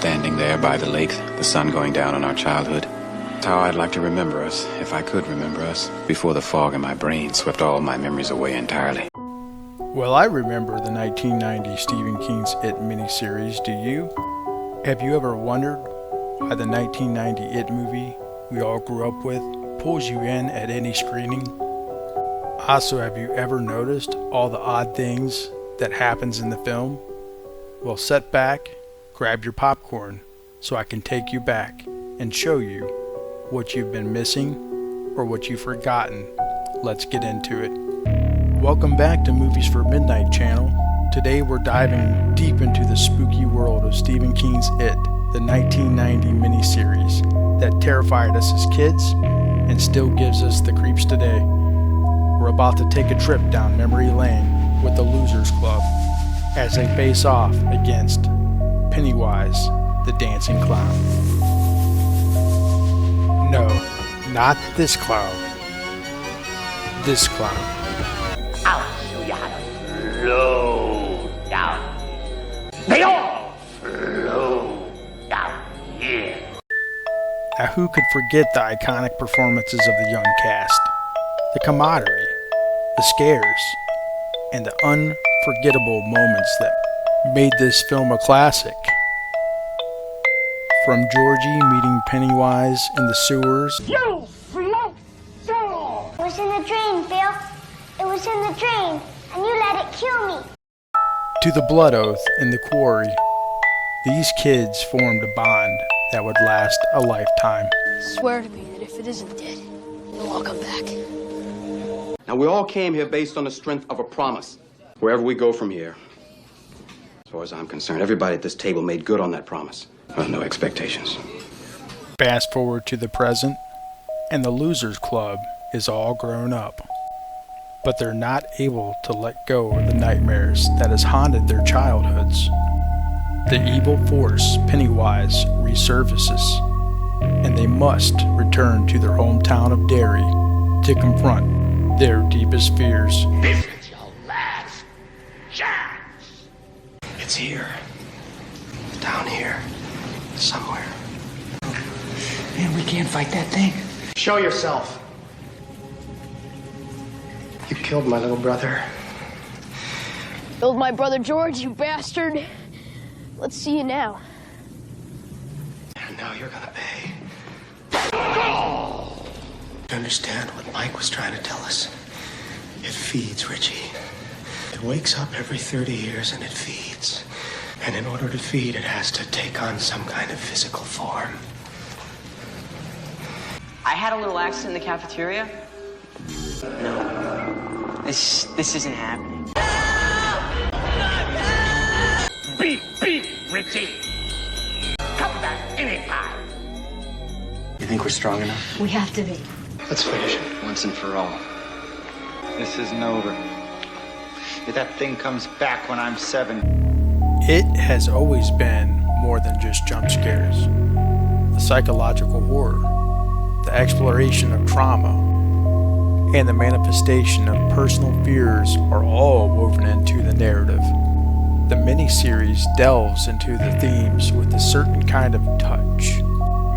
standing there by the lake, the sun going down on our childhood. That's how I'd like to remember us, if I could remember us, before the fog in my brain swept all my memories away entirely. Well, I remember the 1990 Stephen King's It miniseries, do you? Have you ever wondered why the 1990 It movie we all grew up with pulls you in at any screening? Also, have you ever noticed all the odd things that happens in the film? Well, sit back, grab your popcorn, so I can take you back and show you what you've been missing or what you've forgotten. Let's get into it. Welcome back to Movies for Midnight channel. Today we're diving deep into the spooky world of Stephen King's It, the 1990 miniseries that terrified us as kids and still gives us the creeps today. We're about to take a trip down memory lane with the Losers Club as they face off against Pennywise, the dancing clown. No, not this clown. This clown. I'll show you how to flow down. They all flow down here. Now who could forget the iconic performances of the young cast? The camaraderie, the scares, and the unforgettable moments that made this film a classic. From Georgie meeting Pennywise in the sewers. You float down. It was in the drain, Bill. It was in the drain, and you let it kill me. To the blood oath in the quarry. These kids formed a bond that would last a lifetime. Swear to me that if it isn't dead, it'll all come back. Now, we all came here based on the strength of a promise. Wherever we go from here, as far as I'm concerned, everybody at this table made good on that promise. Well, no expectations. Fast forward to the present, and the Losers Club is all grown up. But they're not able to let go of the nightmares that has haunted their childhoods. The evil force, Pennywise, resurfaces, and they must return to their hometown of Derry to confront their deepest fears. This is your last chance. It's here. Down here. Somewhere. Man, we can't fight that thing. Show yourself. You killed my little brother. Killed my brother George, you bastard. Let's see you now. And now you're gonna pay. You understand what Mike was trying to tell us? It feeds, Richie. It wakes up every 30 years and it feeds. And in order to feed, it has to take on some kind of physical form. I had a little accident in the cafeteria. No. This isn't happening. Beep, Richie. Come back anytime. You think we're strong enough? We have to be. Let's finish it once and for all. This isn't over. If that thing comes back when I'm 7. It has always been more than just jump scares. The psychological horror, the exploration of trauma, and the manifestation of personal fears are all woven into the narrative. The miniseries delves into the themes with a certain kind of touch,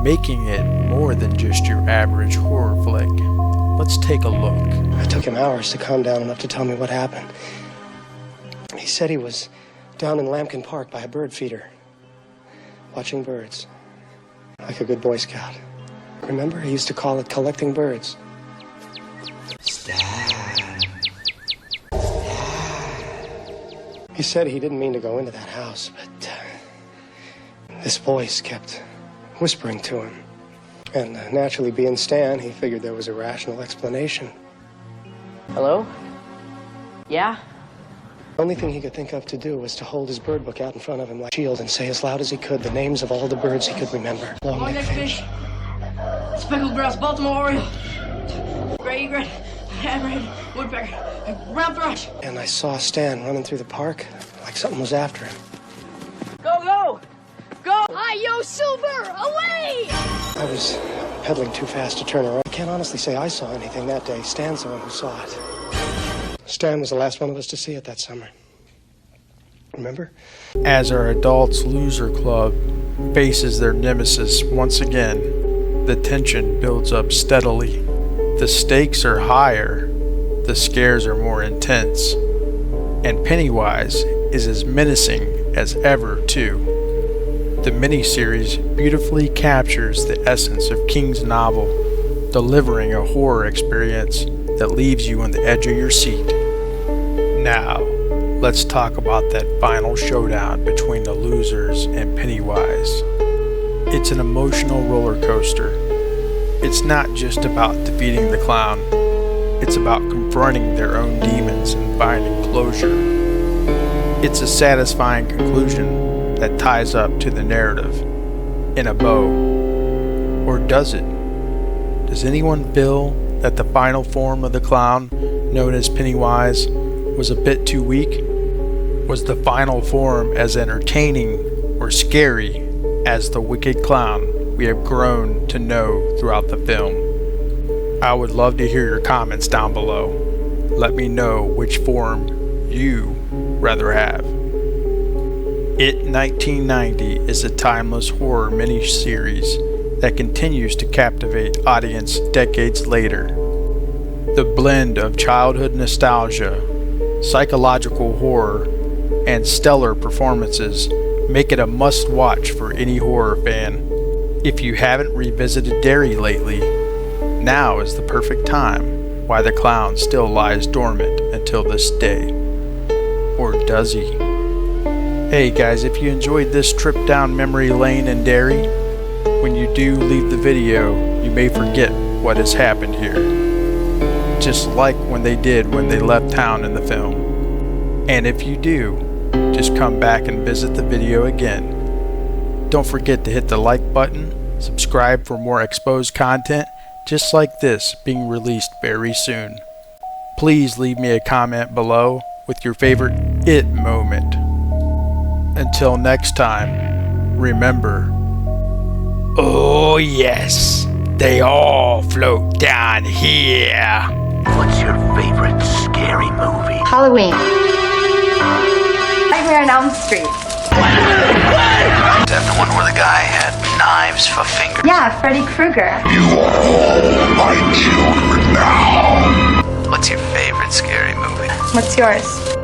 making it more than just your average horror flick. Let's take a look. It took him hours to calm down enough to tell me what happened. He said he was down in Lambkin Park by a bird feeder, watching birds, like a good Boy Scout. Remember, he used to call it collecting birds. Stab. He said he didn't mean to go into that house, but this voice kept whispering to him. And naturally, being Stan, he figured there was a rational explanation. Hello? Yeah? The only thing he could think of to do was to hold his bird book out in front of him like a shield and say as loud as he could the names of all the birds he could remember. Long-necked finch, speckled grouse, Baltimore oriole, gray egret, hammerhead, woodpecker, brown thrush. And I saw Stan running through the park like something was after him. Go, go! Go! Hi, yo, Silver! Away! I was pedaling too fast to turn around. I can't honestly say I saw anything that day. Stan's the one who saw it. Stan was the last one of us to see it that summer. Remember? As our adults Loser Club faces their nemesis once again, the tension builds up steadily. The stakes are higher, the scares are more intense, and Pennywise is as menacing as ever, too. The miniseries beautifully captures the essence of King's novel, delivering a horror experience that leaves you on the edge of your seat. Now, let's talk about that final showdown between the losers and Pennywise. It's an emotional roller coaster. It's not just about defeating the clown, it's about confronting their own demons and finding closure. It's a satisfying conclusion that ties up to the narrative in a bow. Or does it? Does anyone feel that the final form of the clown, known as Pennywise, was a bit too weak? Was the final form as entertaining or scary as the wicked clown we have grown to know throughout the film? I would love to hear your comments down below. Let me know which form you rather have. It 1990 is a timeless horror miniseries that continues to captivate audience decades later. The blend of childhood nostalgia, psychological horror, and stellar performances make it a must-watch for any horror fan. If you haven't revisited Derry lately, now is the perfect time. Why the clown still lies dormant until this day. Or does he? Hey guys, if you enjoyed this trip down memory lane in Derry, when you do leave the video, you may forget what has happened here. Just like when they did when they left town in the film. And if you do, just come back and visit the video again. Don't forget to hit the like button, subscribe for more exposed content just like this being released very soon. Please leave me a comment below with your favorite It moment. Until next time, remember, oh yes, they all float down here. What's your favorite scary movie? Halloween. Nightmare on Elm Street. Is that the one where the guy had knives for fingers? Yeah, Freddy Krueger. You are all my children now. What's your favorite scary movie? What's yours?